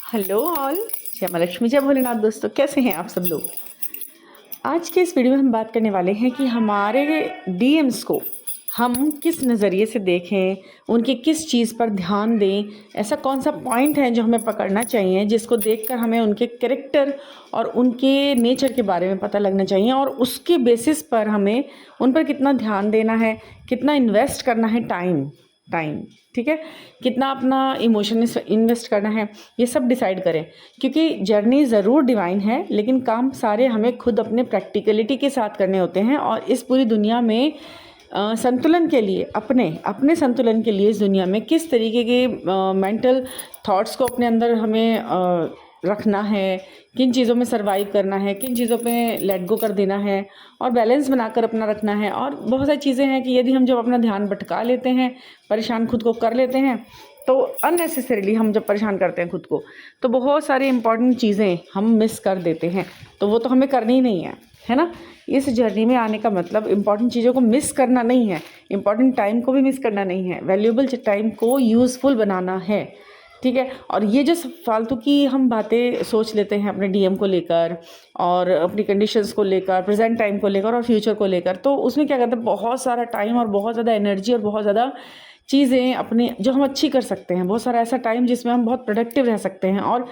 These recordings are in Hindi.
Hello all. जय माँ लक्ष्मी, जय भोलेनाथ। दोस्तों, कैसे हैं आप सब लोग। आज के इस वीडियो में हम बात करने वाले हैं कि हमारे डीएम्स को हम किस नज़रिए से देखें, उनके किस चीज़ पर ध्यान दें। ऐसा कौन सा पॉइंट है जो हमें पकड़ना चाहिए, जिसको देखकर हमें उनके कैरेक्टर और उनके नेचर के बारे में पता लगना चाहिए, और उसके बेसिस पर हमें उन पर कितना ध्यान देना है, कितना इन्वेस्ट करना है टाइम टाइम ठीक है, कितना अपना इमोशन इन्वेस्ट करना है, ये सब डिसाइड करें। क्योंकि जर्नी ज़रूर डिवाइन है, लेकिन काम सारे हमें खुद अपने प्रैक्टिकलिटी के साथ करने होते हैं। और इस पूरी दुनिया में संतुलन के लिए, अपने अपने संतुलन के लिए इस दुनिया में किस तरीके के मेंटल थॉट्स को अपने अंदर हमें रखना है, किन चीज़ों में सरवाइव करना है, किन चीज़ों पे लेट गो कर देना है, और बैलेंस बनाकर अपना रखना है। और बहुत सारी चीज़ें हैं कि यदि हम जब अपना ध्यान भटका लेते हैं, परेशान खुद को कर लेते हैं, तो अननेसेसरीली हम जब परेशान करते हैं खुद को, तो बहुत सारी इंपॉर्टेंट चीज़ें हम मिस कर देते हैं। तो वो तो हमें करनी ही नहीं है ना। इस जर्नी में आने का मतलब इंपॉर्टेंट चीज़ों को मिस करना नहीं है, इंपॉर्टेंट टाइम को भी मिस करना नहीं है, वैल्यूएबल टाइम को यूज़फुल बनाना है। ठीक है। और ये जो फालतू की हम बातें सोच लेते हैं अपने डीएम को लेकर, और अपनी कंडीशंस को लेकर, प्रेजेंट टाइम को लेकर और फ्यूचर को लेकर, तो उसमें क्या कहते हैं, बहुत सारा टाइम और बहुत ज़्यादा एनर्जी और बहुत ज़्यादा चीज़ें अपने जो हम अच्छी कर सकते हैं, बहुत सारा ऐसा टाइम जिसमें हम बहुत प्रोडक्टिव रह सकते हैं और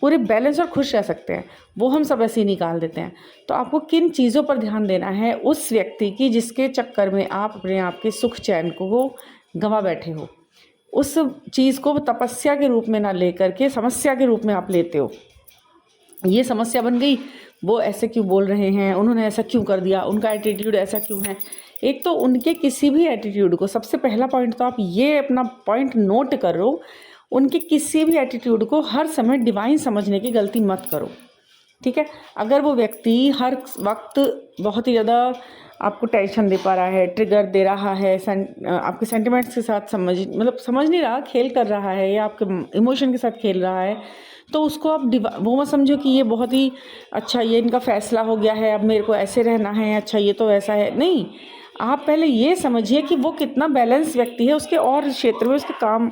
पूरे बैलेंस और खुश रह सकते हैं, वो हम सब ऐसे ही निकाल देते हैं। तो आपको किन चीज़ों पर ध्यान देना है उस व्यक्ति की जिसके चक्कर में आप अपने आप के सुख चैन को वो गंवा बैठे हो। उस चीज़ को तपस्या के रूप में ना लेकर के समस्या के रूप में आप लेते हो। ये समस्या बन गई, वो ऐसे क्यों बोल रहे हैं, उन्होंने ऐसा क्यों कर दिया, उनका एटीट्यूड ऐसा क्यों है। एक तो उनके किसी भी एटीट्यूड को, सबसे पहला पॉइंट तो आप ये अपना पॉइंट नोट करो, उनके किसी भी एटीट्यूड को हर समय डिवाइन समझने की गलती मत करो। ठीक है। अगर वो व्यक्ति हर वक्त बहुत ही ज़्यादा आपको टेंशन दे पा रहा है, ट्रिगर दे रहा है, आपके सेंटिमेंट्स के साथ समझ नहीं रहा, खेल कर रहा है, या आपके इमोशन के साथ खेल रहा है, तो उसको आप वो मत समझो कि ये बहुत ही अच्छा, ये इनका फैसला हो गया है, अब मेरे को ऐसे रहना है, अच्छा ये तो ऐसा है। नहीं, आप पहले ये समझिए कि वो कितना बैलेंस व्यक्ति है, उसके और क्षेत्र में, उसके काम,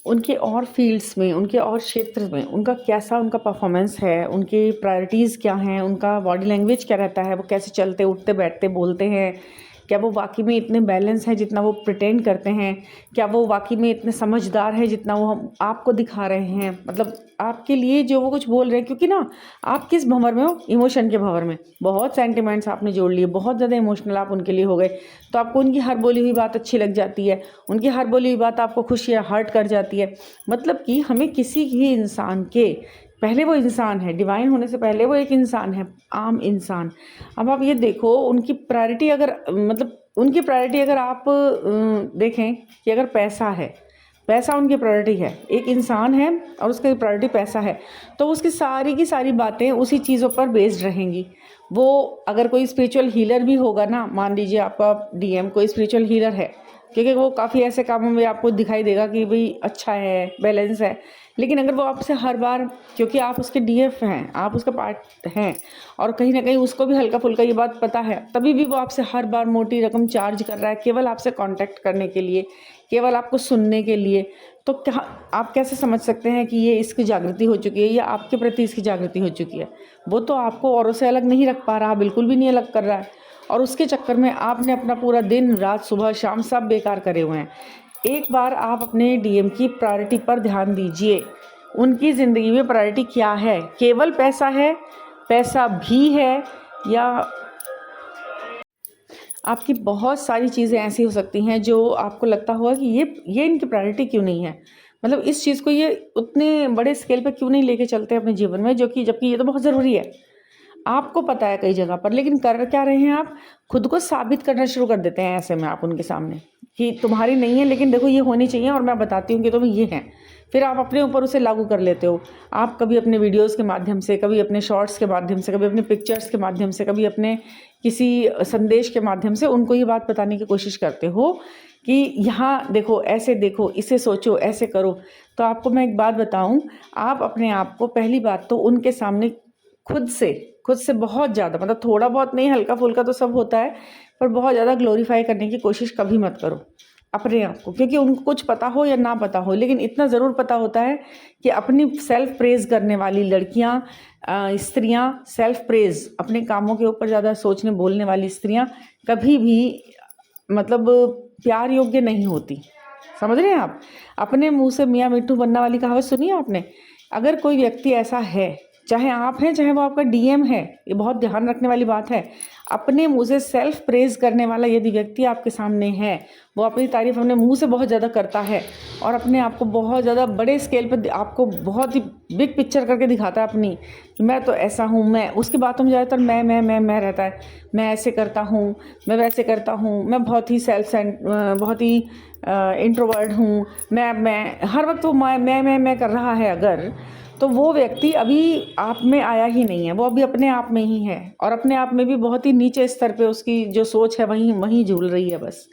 उनके और फील्ड्स में, उनके और क्षेत्र में उनका कैसा उनका परफॉर्मेंस है, उनकी प्रायोरिटीज़ क्या हैं, उनका बॉडी लैंग्वेज क्या रहता है, वो कैसे चलते उठते बैठते बोलते हैं, क्या वो वाकई में इतने बैलेंस हैं जितना वो प्रिटेंड करते हैं, क्या वो वाकई में इतने समझदार हैं जितना वो हम आपको दिखा रहे हैं, मतलब आपके लिए जो वो कुछ बोल रहे हैं। क्योंकि ना, आप किस भंवर में हो, इमोशन के भंवर में, बहुत सेंटिमेंट्स आपने जोड़ लिए, बहुत ज़्यादा इमोशनल आप उनके लिए हो गए, तो आपको उनकी हर बोली हुई बात अच्छी लग जाती है, उनकी हर बोली हुई बात आपको खुशी या हर्ट कर जाती है। मतलब कि हमें किसी भी इंसान के, पहले वो इंसान है, डिवाइन होने से पहले वो एक इंसान है, आम इंसान। अब आप ये देखो, उनकी प्रायोरिटी अगर उनकी प्रायोरिटी अगर आप देखें कि अगर पैसा है, पैसा उनकी प्रायोरिटी है, एक इंसान है और उसकी प्रायोरिटी पैसा है, तो उसकी सारी की सारी बातें उसी चीज़ों पर बेस्ड रहेंगी। वो अगर कोई स्पिरिचुअल हीलर भी होगा ना, मान लीजिए आपका डीएम कोई स्पिरिचुअल हीलर है, क्योंकि वो काफ़ी ऐसे कामों में आपको दिखाई देगा कि भाई अच्छा है, बैलेंस है, लेकिन अगर वो आपसे हर बार, क्योंकि आप उसके डीएफ हैं, आप उसका पार्ट हैं, और कहीं ना कहीं उसको भी हल्का फुल्का ये बात पता है, तभी भी वो आपसे हर बार मोटी रकम चार्ज कर रहा है केवल आपसे कांटेक्ट करने के लिए, केवल आपको सुनने के लिए, तो क्या आप कैसे समझ सकते हैं कि ये इसकी जागृति हो चुकी है या आपके प्रति इसकी जागृति हो चुकी है। वो तो आपको औरों से अलग नहीं रख पा रहा, बिल्कुल भी नहीं अलग कर रहा है, और उसके चक्कर में आपने अपना पूरा दिन रात सुबह शाम सब बेकार करे हुए हैं। एक बार आप अपने डीएम की प्रायोरिटी पर ध्यान दीजिए, उनकी ज़िंदगी में प्रायोरिटी क्या है। केवल पैसा है, पैसा भी है, या आपकी बहुत सारी चीज़ें ऐसी हो सकती हैं जो आपको लगता होगा कि ये इनकी प्रायोरिटी क्यों नहीं है, मतलब इस चीज़ को ये उतने बड़े स्केल पर क्यों नहीं लेके चलते अपने जीवन में, जो कि जबकि ये तो बहुत ज़रूरी है। आपको पता है कई जगह पर, लेकिन कर क्या रहे हैं आप, खुद को साबित करना शुरू कर देते हैं ऐसे में आप उनके सामने कि तुम्हारी नहीं है, लेकिन देखो ये होनी चाहिए और मैं बताती हूँ कि तुम्हें ये है। फिर आप अपने ऊपर उसे लागू कर लेते हो। आप कभी अपने वीडियोस के माध्यम से, कभी अपने शॉर्ट्स के माध्यम से, कभी अपने पिक्चर्स के माध्यम से, कभी अपने किसी संदेश के माध्यम से उनको ये बात बताने की कोशिश करते हो कि यहाँ देखो, ऐसे देखो, इसे सोचो, ऐसे करो। तो आपको मैं एक बात बताऊँ, आप अपने आप को, पहली बात तो उनके सामने खुद से बहुत ज़्यादा, मतलब थोड़ा बहुत नहीं, हल्का फुल्का तो सब होता है, पर बहुत ज़्यादा ग्लोरीफाई करने की कोशिश कभी मत करो। अपने आप को, क्योंकि उनको कुछ पता हो या ना पता हो, लेकिन इतना ज़रूर पता होता है कि अपनी सेल्फ प्रेज़ करने वाली लड़कियां, स्त्रियां, सेल्फ प्रेज़, अपने कामों के ऊपर ज़्यादा सोचने बोलने वाली स्त्रियां कभी भी मतलब प्यार योग्य नहीं होती। समझ रहे हैं आप? अपने मुंह से मियाँ मिट्ठू बनने वाली कहावत सुनी है आपने? अगर कोई व्यक्ति ऐसा है, चाहे आप हैं चाहे वो आपका डीएम है, ये बहुत ध्यान रखने वाली बात है, अपने मुंह से सेल्फ प्रेज करने वाला यदि व्यक्ति आपके सामने है, वो अपनी तारीफ अपने मुंह से बहुत ज़्यादा करता है और अपने आप को बहुत ज़्यादा बड़े स्केल पर आपको बहुत ही बिग पिक्चर करके दिखाता है अपनी, कि मैं तो ऐसा हूँ, मैं, उसकी बातों में ज़्यादातर मैं रहता है, मैं ऐसे करता हूँ, मैं वैसे करता हूँ, मैं बहुत ही बहुत ही इंट्रोवर्ट हूँ, मैं हर वक्त वो मैं कर रहा है अगर, तो वो व्यक्ति अभी आप में आया ही नहीं है, वो अभी अपने आप में ही है और अपने आप में भी बहुत ही नीचे स्तर पे उसकी जो सोच है वहीं झूल रही है बस।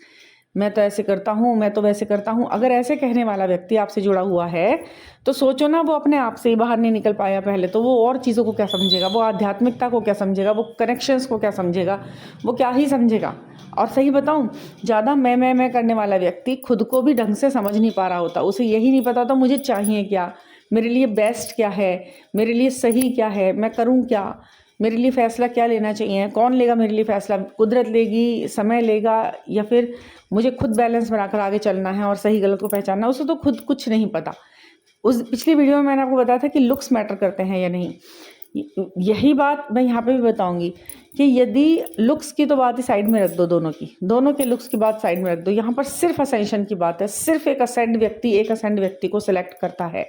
मैं तो ऐसे करता हूँ, मैं तो वैसे करता हूँ। अगर ऐसे कहने वाला व्यक्ति आपसे जुड़ा हुआ है तो सोचो ना, वो अपने आप से ही बाहर नहीं निकल पाया पहले तो वो और चीज़ों को क्या समझेगा, वो आध्यात्मिकता को क्या समझेगा, वो कनेक्शंस को क्या समझेगा, वो क्या ही समझेगा। और सही बताऊं, ज़्यादा मैं करने वाला व्यक्ति खुद को भी ढंग से समझ नहीं पा रहा होता, उसे यही नहीं पता होता मुझे चाहिए क्या, मेरे लिए बेस्ट क्या है, मेरे लिए सही क्या है, मैं करूं क्या, मेरे लिए फ़ैसला क्या लेना चाहिए, कौन लेगा मेरे लिए फ़ैसला, कुदरत लेगी, समय लेगा, या फिर मुझे खुद बैलेंस बनाकर आगे चलना है और सही गलत को पहचानना, उसे तो खुद कुछ नहीं पता। उस पिछली वीडियो में मैंने आपको बताया था कि लुक्स मैटर करते हैं या नहीं। यही बात मैं यहाँ पे भी बताऊंगी कि यदि लुक्स की तो बात ही साइड में रख दो, दोनों के लुक्स की बात साइड में रख दो, यहाँ पर सिर्फ असेंशन की बात है। सिर्फ एक असेंड व्यक्ति को सिलेक्ट करता है,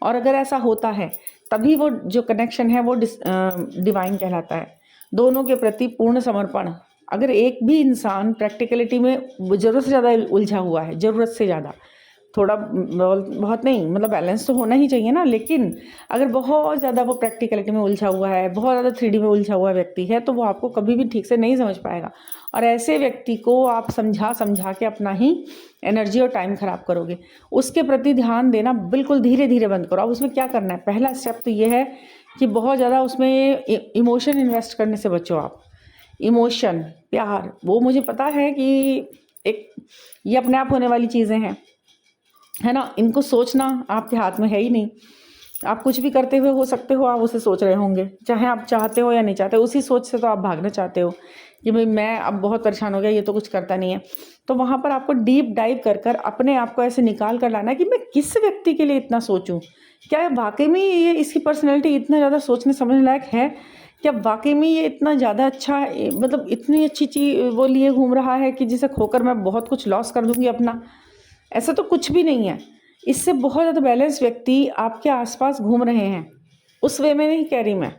और अगर ऐसा होता है तभी वो जो कनेक्शन है वो डिवाइन कहलाता है। दोनों के प्रति पूर्ण समर्पण। अगर एक भी इंसान प्रैक्टिकलिटी में ज़रूरत से ज़्यादा उलझा हुआ है, ज़रूरत से ज़्यादा, थोड़ा बहुत नहीं, मतलब बैलेंस तो होना ही चाहिए ना, लेकिन अगर बहुत ज़्यादा वो प्रैक्टिकलिटी में उलझा हुआ है, बहुत ज़्यादा 3D में उलझा हुआ व्यक्ति है, तो वो आपको कभी भी ठीक से नहीं समझ पाएगा। और ऐसे व्यक्ति को आप समझा के अपना ही एनर्जी और टाइम खराब करोगे। उसके प्रति ध्यान देना बिल्कुल धीरे धीरे बंद करो। अब उसमें क्या करना है, पहला स्टेप तो ये है कि बहुत ज़्यादा उसमें इमोशन इन्वेस्ट करने से बचो आप। इमोशन, प्यार, वो मुझे पता है कि ये अपने आप होने वाली चीज़ें हैं, है ना, इनको सोचना आपके हाथ में है ही नहीं। आप कुछ भी करते हुए हो सकते हो आप उसे सोच रहे होंगे, चाहे आप चाहते हो या नहीं चाहते, उसी सोच से तो आप भागना चाहते हो कि भाई मैं अब बहुत परेशान हो गया, ये तो कुछ करता नहीं है। तो वहाँ पर आपको डीप डाइव कर अपने आप को ऐसे निकाल कर लाना है कि मैं किस व्यक्ति के लिए इतना सोचूं, क्या वाकई में ये इसकी पर्सनैलिटी इतना ज़्यादा सोचने समझने लायक है, क्या वाकई में ये इतना ज़्यादा अच्छा, मतलब इतनी अच्छी चीज़ वो लिए घूम रहा है कि जिसे खोकर मैं बहुत कुछ लॉस कर दूँगी अपना। ऐसा तो कुछ भी नहीं है। इससे बहुत ज़्यादा बैलेंस व्यक्ति आपके आसपास घूम रहे हैं। उस वे में नहीं कह रही मैं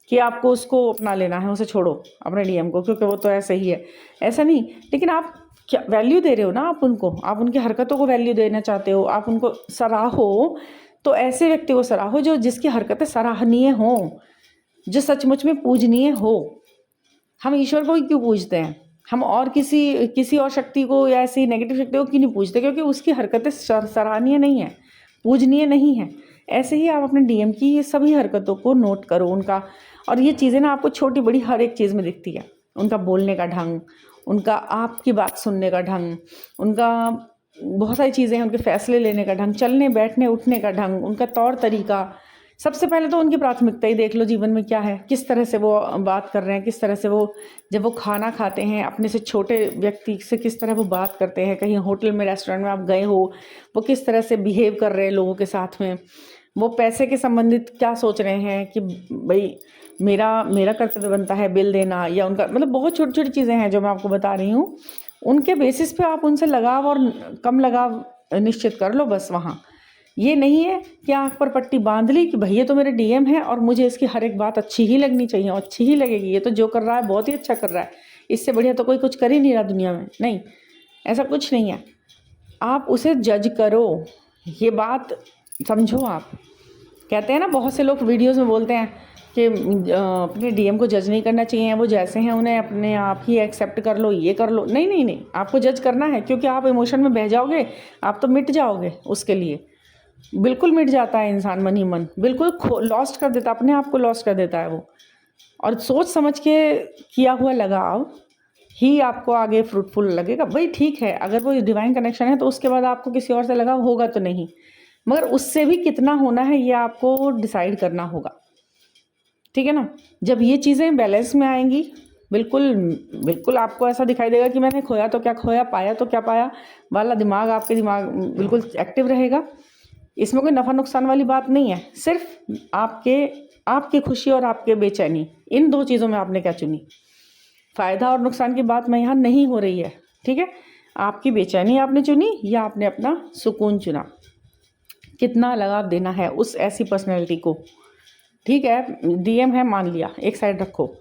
कि आपको उसको अपना लेना है, उसे छोड़ो अपने डीएम को, क्योंकि वो तो ऐसे ही है, ऐसा नहीं। लेकिन आप क्या वैल्यू दे रहे हो ना, आप उनको, आप उनकी हरकतों को वैल्यू देना चाहते हो, आप उनको सराहो, तो ऐसे व्यक्ति को सराहो जो जिसकी हरकतें सराहनीय हों, जो सचमुच में पूजनीय हो। हम ईश्वर को ही क्यों पूजते हैं, हम और किसी और शक्ति को या ऐसी नेगेटिव शक्ति को क्यों नहीं पूजते, क्योंकि उसकी हरकतें सराहनीय नहीं है, पूजनीय नहीं है। ऐसे ही आप अपने डीएम की ये सभी हरकतों को नोट करो उनका, और ये चीज़ें ना आपको छोटी बड़ी हर एक चीज़ में दिखती है। उनका बोलने का ढंग, उनका आपकी बात सुनने का ढंग, उनका बहुत सारी चीज़ें हैं, उनके फैसले लेने का ढंग, चलने बैठने उठने का ढंग, उनका तौर तरीका। सबसे पहले तो उनकी प्राथमिकता ही देख लो जीवन में क्या है, किस तरह से वो बात कर रहे हैं, किस तरह से वो जब वो खाना खाते हैं अपने से छोटे व्यक्ति से किस तरह वो बात करते हैं, कहीं होटल में रेस्टोरेंट में आप गए हो, वो किस तरह से बिहेव कर रहे हैं लोगों के साथ में, वो पैसे के संबंधित क्या सोच रहे हैं कि भाई मेरा कर्तव्य बनता है बिल देना, या उनका, मतलब बहुत छोटी छोटी चीज़ें हैं जो मैं आपको बता रही हूँ। उनके बेसिस पे आप उनसे लगाव और कम लगाव निश्चित कर लो बस। वहाँ ये नहीं है कि आँख पर पट्टी बांध ली कि भैया तो मेरे डीएम है और मुझे इसकी हर एक बात अच्छी ही लगनी चाहिए, और अच्छी ही लगेगी, ये तो जो कर रहा है बहुत ही अच्छा कर रहा है, इससे बढ़िया तो कोई कुछ कर ही नहीं रहा दुनिया में। नहीं, ऐसा कुछ नहीं है। आप उसे जज करो, ये बात समझो। आप कहते हैं ना, बहुत से लोग वीडियोज़ में बोलते हैं कि अपने डीएम को जज नहीं करना चाहिए, वो जैसे हैं उन्हें अपने आप ही एक्सेप्ट कर लो, ये कर लो। नहीं नहीं नहीं, आपको जज करना है, क्योंकि आप इमोशन में बह जाओगे, आप तो मिट जाओगे। उसके लिए बिल्कुल मिट जाता है इंसान, मन ही मन बिल्कुल लॉस्ट कर देता, अपने आप को लॉस्ट कर देता है वो। और सोच समझ के किया हुआ लगाव ही आपको आगे फ्रूटफुल लगेगा। भाई ठीक है, अगर वो डिवाइन कनेक्शन है तो उसके बाद आपको किसी और से लगा होगा तो नहीं, मगर उससे भी कितना होना है ये आपको डिसाइड करना होगा, ठीक है ना। जब ये चीज़ें बैलेंस में आएंगी, बिल्कुल बिल्कुल आपको ऐसा दिखाई देगा कि मैंने खोया तो क्या खोया, पाया तो क्या पाया वाला दिमाग, आपके दिमाग बिल्कुल एक्टिव रहेगा। इसमें कोई नफ़ा नुकसान वाली बात नहीं है, सिर्फ आपकी खुशी और आपके बेचैनी, इन दो चीज़ों में आपने क्या चुनी। फ़ायदा और नुकसान की बात मैं यहाँ नहीं हो रही है, ठीक है। आपकी बेचैनी आपने चुनी या आपने अपना सुकून चुना, कितना लगाव देना है उस ऐसी पर्सनैलिटी को, ठीक है। डीएम है मान लिया, एक साइड रखो।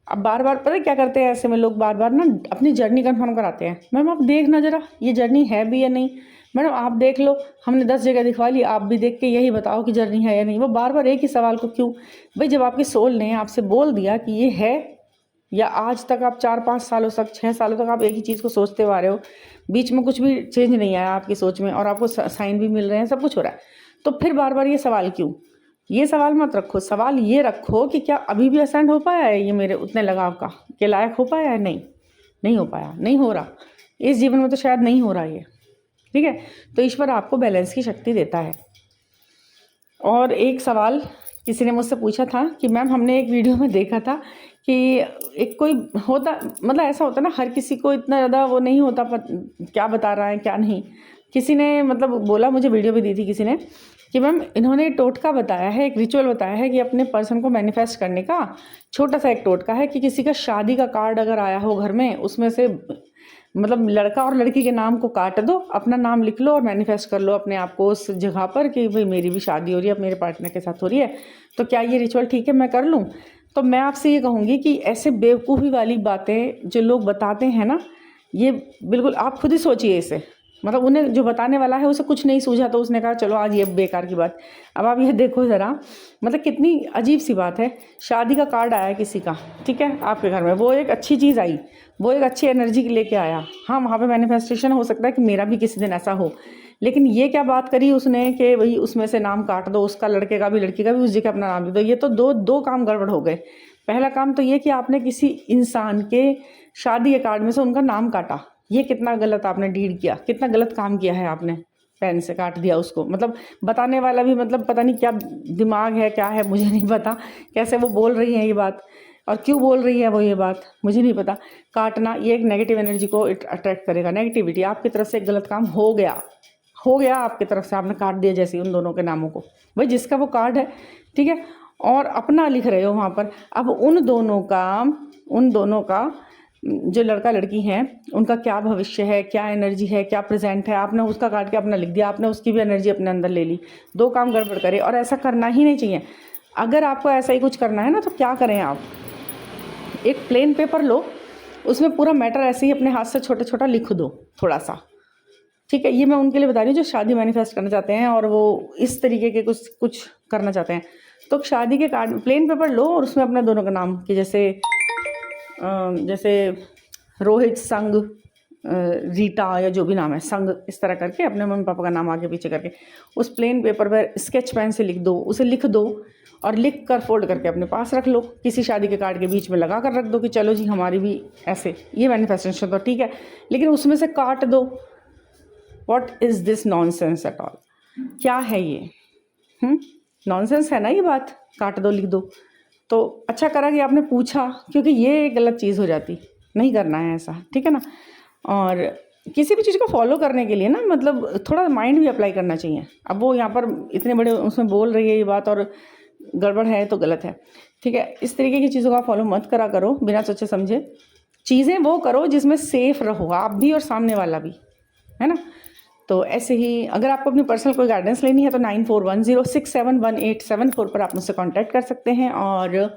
अब बार बार पता है क्या करते हैं ऐसे में लोग, बार बार ना अपनी जर्नी कंफर्म कराते हैं। मैम आप देखना ज़रा ये जर्नी है भी या नहीं, मैडम आप देख लो, हमने 10 जगह दिखवा ली, आप भी देख के यही बताओ कि जर्नी है या नहीं। वो बार बार एक ही सवाल को क्यों? भाई जब आपकी सोल ने आपसे बोल दिया कि ये है, या आज तक आप 4-5 सालों तक 6 सालों तक आप एक ही चीज़ को सोचते हुए आ रहे हो, बीच में कुछ भी चेंज नहीं आया आपकी सोच में, और आपको साइन भी मिल रहे हैं, सब कुछ हो रहा है, तो फिर बार बार ये सवाल क्यों? ये सवाल मत रखो, सवाल ये रखो कि क्या अभी भी असेंड हो पाया है ये मेरे उतने लगाव का, के लायक हो पाया है? नहीं हो पाया, नहीं हो रहा, इस जीवन में तो शायद नहीं हो रहा ये, ठीक है। तो ईश्वर आपको बैलेंस की शक्ति देता है। और एक सवाल किसी ने मुझसे पूछा था कि मैम हमने एक वीडियो में देखा था कि एक कोई होता, मतलब ऐसा होता ना, हर किसी को इतना ज़्यादा वो नहीं होता क्या बता रहा है क्या नहीं। किसी ने मतलब बोला, मुझे वीडियो भी दी थी किसी ने, कि मैम इन्होंने टोटका बताया है, एक रिचुअल बताया है कि अपने पर्सन को मैनिफेस्ट करने का, छोटा सा एक टोटका है कि किसी का शादी का कार्ड अगर आया हो घर में, उसमें से मतलब लड़का और लड़की के नाम को काट दो, अपना नाम लिख लो और मैनिफेस्ट कर लो अपने आप को उस जगह पर कि भाई मेरी भी शादी हो रही है, अब मेरे पार्टनर के साथ हो रही है, तो क्या ये रिचुअल ठीक है, मैं कर लूँ? तो मैं आपसे ये कहूँगी कि ऐसे बेवकूफ़ी वाली बातें जो लोग बताते हैं ना, ये बिल्कुल आप खुद ही सोचिए इसे, मतलब उन्हें जो बताने वाला है उसे कुछ नहीं सूझा तो उसने कहा चलो आज ये बेकार की बात। अब आप ये देखो ज़रा, मतलब कितनी अजीब सी बात है। शादी का कार्ड आया किसी का, ठीक है, आपके घर में, वो एक अच्छी चीज़ आई, वो एक अच्छी एनर्जी लेके आया, हाँ वहाँ पे मैनिफेस्टेशन हो सकता है कि मेरा भी किसी दिन ऐसा हो, लेकिन ये क्या बात करी उसने कि भाई उसमें से नाम काट दो, उसका लड़के का भी लड़की का भी, उस जगह अपना नाम दे दो। ये तो दो काम गड़बड़ हो गए। पहला काम तो ये कि आपने किसी इंसान के शादी के कार्ड में से उनका नाम काटा, ये कितना गलत आपने डीड किया, कितना गलत काम किया है आपने, पेन से काट दिया उसको। मतलब बताने वाला भी मतलब पता नहीं क्या दिमाग है क्या है, मुझे नहीं पता कैसे वो बोल रही है ये बात, और क्यों बोल रही है वो ये बात, मुझे नहीं पता। काटना ये एक नेगेटिव एनर्जी को अट्रैक्ट करेगा, नेगेटिविटी। आपकी तरफ से एक गलत काम हो गया आपकी तरफ से, आपने काट दिया जैसे उन दोनों के नामों को, भाई जिसका वो कार्ड है, ठीक है, और अपना लिख रहे हो वहाँ पर। अब उन दोनों का जो लड़का लड़की हैं उनका क्या भविष्य है, क्या एनर्जी है, क्या प्रेजेंट है, आपने उसका काट के अपना लिख दिया, आपने उसकी भी एनर्जी अपने अंदर ले ली, दो काम गड़बड़ करे। और ऐसा करना ही नहीं चाहिए। अगर आपको ऐसा ही कुछ करना है ना, तो क्या करें आप, एक प्लेन पेपर लो, उसमें पूरा मैटर ऐसे ही अपने हाथ से छोटा छोटा लिख दो थोड़ा सा, ठीक है। ये मैं उनके लिए बता रही हूँ जो शादी मैनिफेस्ट करना चाहते हैं और वो इस तरीके के कुछ करना चाहते हैं। तो शादी के कार्ड प्लेन पेपर लो और उसमें अपने दोनों का नाम, कि जैसे रोहित संग रीटा या जो भी नाम है संग, इस तरह करके अपने मम्मी पापा का नाम आगे पीछे करके उस प्लेन पेपर पर स्केच पेन से लिख दो, उसे लिख दो और लिख कर फोल्ड करके अपने पास रख लो, किसी शादी के कार्ड के बीच में लगा कर रख दो कि चलो जी हमारी भी ऐसे, ये मैनिफेस्टेशन तो ठीक है, लेकिन उसमें से काट दो। What is this nonsense at all, क्या है ये? नॉनसेंस है ना ये बात, काट दो लिख दो। तो अच्छा करा कि आपने पूछा, क्योंकि ये गलत चीज़ हो जाती, नहीं करना है ऐसा, ठीक है ना। और किसी भी चीज़ को फॉलो करने के लिए ना मतलब थोड़ा माइंड भी अप्लाई करना चाहिए। अब वो यहाँ पर इतने बड़े उसमें बोल रही है ये बात और गड़बड़ है तो गलत है, ठीक है। इस तरीके की चीज़ों का फॉलो मत करा करो बिना सोचे समझे। चीज़ें वो करो जिसमें सेफ रहो आप भी और सामने वाला भी, है ना। तो ऐसे ही अगर आपको अपनी पर्सनल कोई गाइडेंस लेनी है तो 9410671874 पर आप मुझसे कांटेक्ट कर सकते हैं और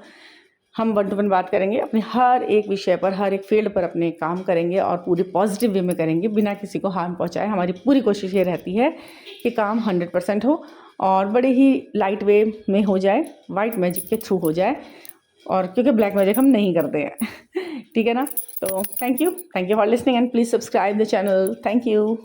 हम 1 to 1 बात करेंगे। अपने हर एक विषय पर, हर एक फील्ड पर अपने काम करेंगे और पूरी पॉजिटिव वे में करेंगे, बिना किसी को हार्म पहुंचाए। हमारी पूरी कोशिश ये रहती है कि काम 100% हो और बड़े ही लाइट वे में हो जाए, वाइट मैजिक के थ्रू हो जाए, और क्योंकि ब्लैक मैजिक हम नहीं करते हैं ठीक है ना। तो thank you for listening and please subscribe the channel. Thank you.